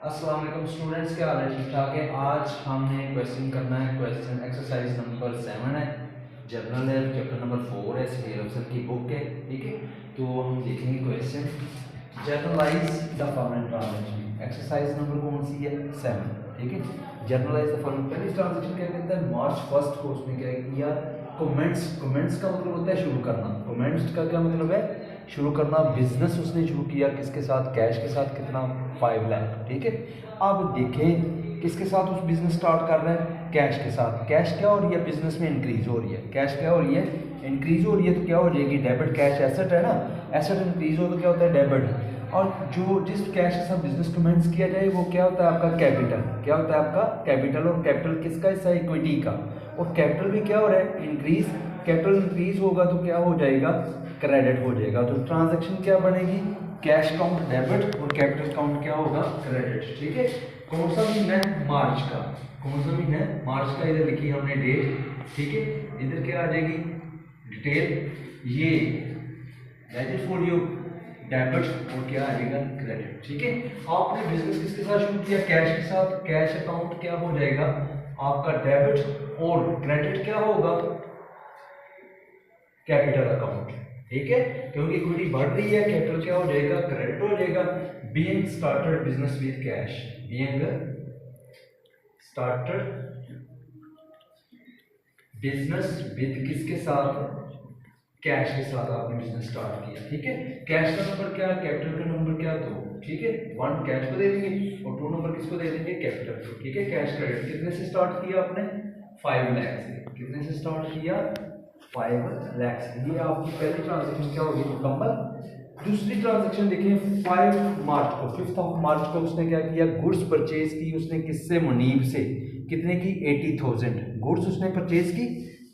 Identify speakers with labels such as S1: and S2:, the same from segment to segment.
S1: अस्सलाम वालेकुम स्टूडेंट्स, क्या हाल है? ठीक ठाक है। आज हमने क्वेश्चन करना है। क्वेश्चन एक्सरसाइज नंबर 7 है, जनरल है, चैप्टर नंबर 4 है, सुहेल अफजल की बुक है। ठीक है, तो हम देखेंगे question journalise the following transaction. Exercise number कौन सी है? 7। ठीक है, जनरलाइज द फॉलोइंग। पहली ट्रांजेक्शन क्या कहते हैं? मार्च 1 को उसने क्या किया? कमेंट्स। कमेंट्स का मतलब होता है शुरू करना। कमेंट्स का क्या मतलब है? शुरू करना। बिजनेस उसने शुरू किया किसके साथ? कैश के साथ। कितना? 5 लाख। ठीक है, अब देखें किसके साथ उस बिजनेस स्टार्ट कर रहे हैं? कैश के साथ। कैश क्या हो रही है? बिजनेस में इंक्रीज हो रही है। कैश क्या हो रही है? इंक्रीज हो रही है। तो क्या हो जाएगी? डेबिट। कैश एसेट है ना, एसेट इंक्रीज हो तो क्या होता है? डेबिट। और जो जिस कैश के साथ बिजनेस कमेंस किया जाए वो क्या होता है? आपका कैपिटल। क्या होता है आपका? कैपिटल। और कैपिटल किसका हिस्सा है? इक्विटी का। और कैपिटल भी क्या हो रहा है? इंक्रीज। कैपिटल इंक्रीज होगा तो क्या हो जाएगा? क्रेडिट हो जाएगा। तो ट्रांजैक्शन क्या बनेगी? कैश काउंट डेबिट और कैपिटल काउंट क्या होगा? क्रेडिट। ठीक है, कौन सा महीना है? मार्च का। कौन सा महीना है? मार्च का। इधर लिखी हमने डेट। ठीक है, इधर क्या आ जाएगी? डिटेल। ये दैट फॉर यू डेबिट और क्या आ जाएगा? क्रेडिट। ठीक है, आपने बिजनेस किसके साथ शुरू किया? कैश के साथ। कैश अकाउंट क्या हो जाएगा? आपका डेबिट। और क्रेडिट क्या होगा? Capital account. ठीक है, क्योंकि इक्विटी बढ़ रही है, कैपिटल क्या हो जाएगा? क्रेडिट हो जाएगा। Being started business with cash. Being started business with किसके साथ? कैश के साथ आपने बिजनेस स्टार्ट किया। ठीक है, कैश का नंबर क्या है? कैपिटल का नंबर क्या? 2। ठीक है, 1 कैश को दे देंगे और 2 नंबर किसको दे देंगे? कैपिटल को। ठीक है, कैश क्रेडिट कितने से स्टार्ट किया आपने? 5 लाख से। कितने से स्टार्ट किया? 5 लाख से। ये आपकी पहली ट्रांजेक्शन क्या होगी? मुकम्मल। दूसरी ट्रांजेक्शन देखिए, 5 मार्च को, 5 मार्च को उसने क्या किया? गुड्स परचेज की उसने किससे? मुनीब से। कितने की? 80,000 गुड्स उसने परचेज की।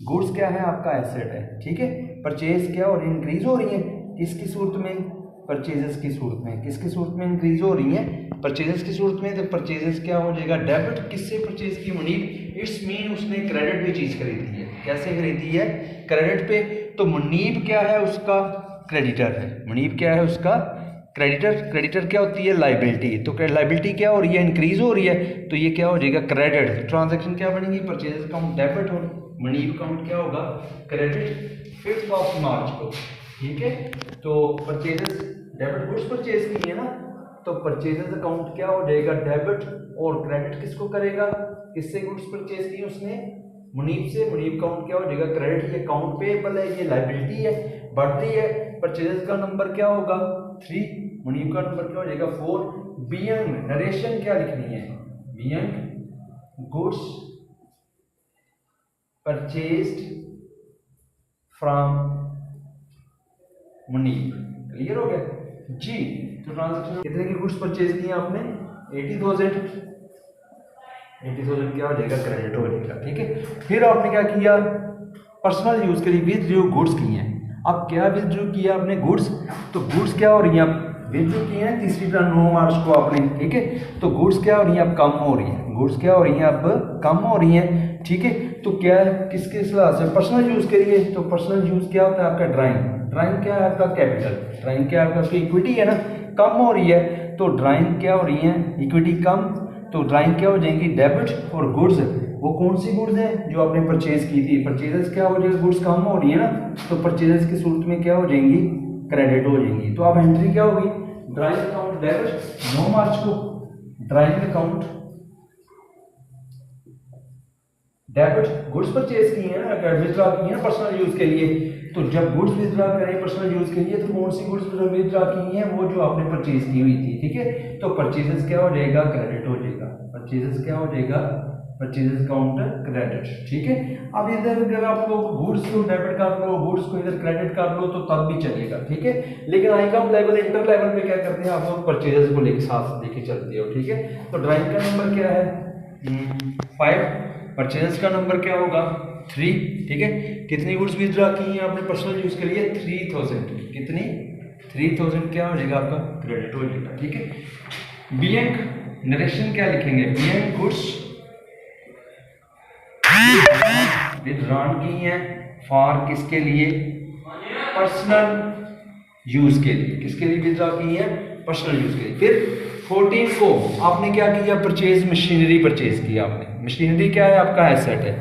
S1: गुड्स क्या है? आपका एसेट है। ठीक है, परचेज क्या और इंक्रीज हो रही है किसकी सूरत में? परचेजेस की सूरत में। किसकी सूरत में इंक्रीज हो रही है? परचेजेस की सूरत में। तो परचेजेस क्या हो जाएगा? डेबिट। किससे परचेज की? मुनीब। इट्स मीन उसने क्रेडिट पे चीज खरीदी है। कैसे खरीदी है? क्रेडिट पे। तो मुनीब क्या है? उसका क्रेडिटर है। मुनीब क्या है? उसका क्रेडिटर। क्रेडिटर क्या होती है? लाइबिलिटी। तो लाइबिलिटी क्या हो रही है? इंक्रीज हो रही है। तो ये क्या हो जाएगा? क्रेडिट। ट्रांजैक्शन क्या बनेगी? परचेज अकाउंट डेबिट और मुनीब अकाउंट क्या होगा? क्रेडिट। 5 मार्च को। ठीक है, तो परचेजेस डेबिट गुड्स परचेज की है ना, तो परचेजेस अकाउंट क्या हो जाएगा? डेबिट। और क्रेडिट किसको करेगा? किससे गुड्स परचेज की उसने? मुनीब से। मुनीब अकाउंट क्या हो जाएगा? क्रेडिट। ये अकाउंट पेएबल है, ये लाइबिलिटी है, बढ़ रही है। परचेजेस का नंबर क्या होगा? 3। मुनीब का नंबर क्या हो जाएगा? 4। बीइंग नरेशन क्या लिखनी है? Being goods purchased from Munib. Clear हो गया जी? तो ट्रांजैक्शन कितने की गुड्स परचेज की आपने? 80,000। 80,000 क्या हो जाएगा? क्रेडिट हो जाएगा। ठीक है, फिर आपने क्या किया? पर्सनल यूज के लिए विथड्रॉ गुड्स की हैं। अब क्या विथड्रॉ किया आपने? गुड्स। तो गुड्स क्या हो रही है? विथड्रॉ की है तीसरी तरह 9 मार्च को आपने। ठीक है, तो गुड्स क्या हो रही है? अब कम हो रही है। गुड्स क्या हो रही है? अब कम हो रही है। ठीक है, तो क्या है? किसके सलाह से? पर्सनल यूज के लिए। तो पर्सनल यूज क्या होता है आपका? ड्राइंग। ड्राइंग क्या है आपका? कैपिटल। ड्राइंग क्या है आपका? इक्विटी है ना, कम हो रही है। तो ड्राइंग क्या हो रही है? इक्विटी कम। तो ड्राइंग क्या हो जाएंगी? डेबिट। और गुड्स, वो कौन सी गुड्स है? जो आपने परचेज की थी। परचेजेस क्या हो जाएगी? गुड्स कम हो रही है ना, तो परचेजेस की सूरत में क्या हो जाएंगी? क्रेडिट हो जाएंगी। तो अब एंट्री क्या होगी? ड्राइंग अकाउंट डेबिट 9 मार्च को। Drawing account debit. Goods purchase की है ना, विथड्रॉ की है ना पर्सनल यूज के लिए। तो जब गुड्स विथड्रॉ करें पर्सनल यूज के लिए, तो कौन सी गुड्स विथड्रॉ की है? वो जो आपने परचेज की हुई थी। ठीक है, तो परचेजेस क्या हो जाएगा? क्रेडिट हो जाएगा। परचेजेस क्या हो जाएगा? Purchases count credit. ठीक है, अब इधर अगर आप लोग गुड्स को डेबिट कर लो, गुड्स को इधर क्रेडिट कर लो तो तब भी चलेगा। ठीक है, लेकिन आईकॉम लेवल, इंटर लेवल पे क्या करते हैं आप लोग? परचेजेस को लेके साथ लेके चलते हो। ठीक है, तो ड्राइंग का नंबर क्या है? 5। परचेजेस का नंबर क्या होगा? 3। ठीक है, कितनी गुड्स विथड्रॉ की हैं आपने पर्सनल यूज के लिए? 3,000। कितनी? 3,000 क्या हो जाएगा आपका? क्रेडिट हो जाएगा। ठीक है, बीइंग नरेशन क्या लिखेंगे? बीइंग गुड्स विथड्रॉन की हैं फॉर किसके लिए? पर्सनल यूज के लिए। किसके लिए विथड्रॉ की है? पर्सनल यूज के लिए। फिर 14 को आपने क्या किया, परचेज मशीनरी परचेज किया आपने। मशीनरी क्या है, आपका एसेट है।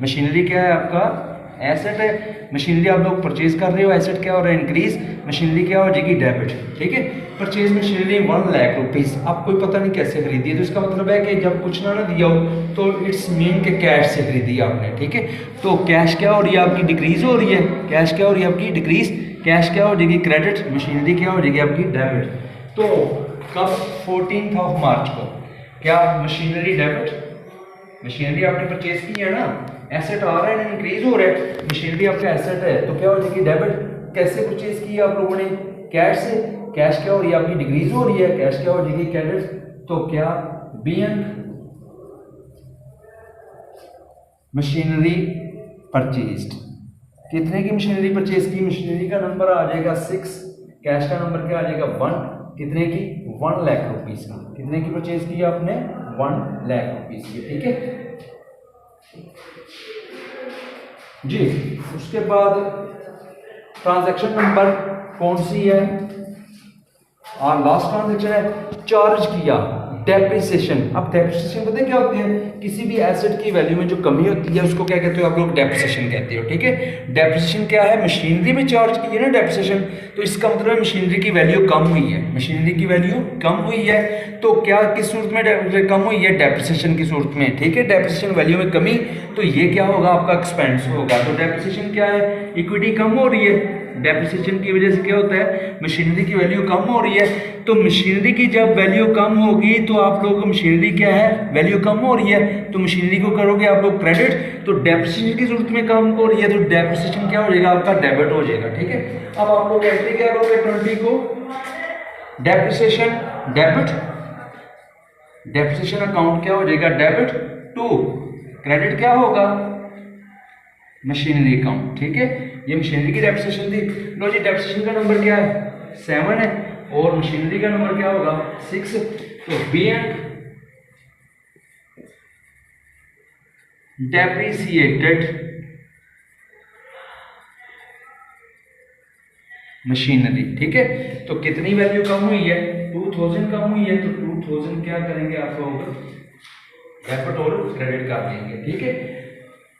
S1: मशीनरी क्या है, आपका एसेट है। मशीनरी आप लोग परचेज कर रहे हो, एसेट क्या हो रहा है, इंक्रीज। मशीनरी क्या हो जाएगी, डेबिट। ठीक है, परचेज मशीनरी 1 लाख रुपीज़। आप कोई पता नहीं कैसे खरीदी है, तो इसका मतलब है कि जब कुछ ना दिया हो तो इट्स मीन के कैश से खरीदी आपने। ठीक है, तो कैश क्या हो रही है आपकी, डिक्रीज हो रही है। कैश क्या हो रही है आपकी, डिक्रीज। कैश क्या हो जाएगी, क्रेडिट। मशीनरी क्या हो जाएगी आपकी, डेबिट। तो कब, 14 मार्च को क्या मशीनरी डेबिट, मशीनरी आपने परचेज की है ना, एसेट आ रहा है ना, इंक्रीज हो रहा है। मशीनरी आपका एसेट है तो क्या हो जाएगी, डेबिट। कैसे परचेज की आप लोगों ने, कैश से। कैश क्या हो रही है आपकी, डिक्रीज हो रही है। कैश क्या हो जाएगी, क्रेडिट। तो क्या बीइंग मशीनरी परचेज्ड, कितने की मशीनरी परचेज की, मशीनरी का नंबर आ जाएगा 6, कैश का नंबर क्या आ जाएगा 1, कितने की 1 लाख रुपीज की। कितने की परचेज की आपने, 1 लाख रुपीज की। ठीक है जी। उसके बाद ट्रांजैक्शन नंबर कौन सी है, और लास्ट ट्रांजैक्शन है चार्ज किया, डेप्रिसिएशन। अब डेप्रिसिएशन पता है क्या होती है, किसी भी एसेट की वैल्यू में जो कमी होती है उसको क्या कहते हो आप लोग, डेप्रिसिएशन कहते हो। ठीक है, डेप्रिसिएशन क्या है, मशीनरी में चार्ज की है ना डेप्रिसिएशन, तो इसका मतलब है मशीनरी की वैल्यू कम हुई है। मशीनरी की वैल्यू कम हुई है, तो क्या किस सूरत में कम हुई है, डेप्रिसिएशन की सूरत में। ठीक है, डेप्रिसिएशन वैल्यू में कमी, तो ये क्या होगा, आपका एक्सपेंस होगा। तो डेप्रिसिएशन क्या है, इक्विटी कम हो रही है। डेप्रिसिएशन की वजह से क्या होता है, मशीनरी की वैल्यू कम हो रही है। तो मशीनरी की जब वैल्यू कम होगी तो आप लोग मशीनरी क्या है, वैल्यू कम हो रही है, तो मशीनरी को करोगे आप लोग क्रेडिट। तो डेप्रिसिएशन की सूरत में कम हो रही है, तो डेप्रिसिएशन क्या हो जाएगा, आपका डेबिट हो जाएगा। ठीक है, अब आप लोग ऐसे क्या करोगे, 20 को डेप्रिसिएशन डेबिट, डेप्रिसिएशन अकाउंट क्या हो जाएगा, डेबिट टू क्रेडिट क्या होगा, मशीनरी अकाउंट। ठीक है, ये मशीनरी की डेप्रिसिएशन थी। लो जी, डेप्रिसिएशन का नंबर क्या है, 7 है, और मशीनरी का नंबर क्या होगा, 6। तो बीइंग डेप्रिसिएटेड मशीनरी। ठीक है, तो कितनी वैल्यू कम हुई है, 2000 कम हुई है, तो 2000 क्या करेंगे आप लोग, डेबिट और क्रेडिट कर देंगे। ठीक है,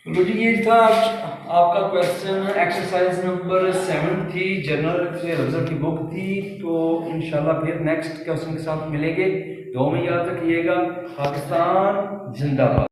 S1: चलो जी, ये था आपका क्वेश्चन। एक्सरसाइज नंबर 7 थी, जनरल से रिजल्ट की बुक थी। तो इंशाल्लाह फिर नेक्स्ट क्वेश्चन के साथ मिलेंगे। दो में याद रखिएगा, पाकिस्तान जिंदाबाद।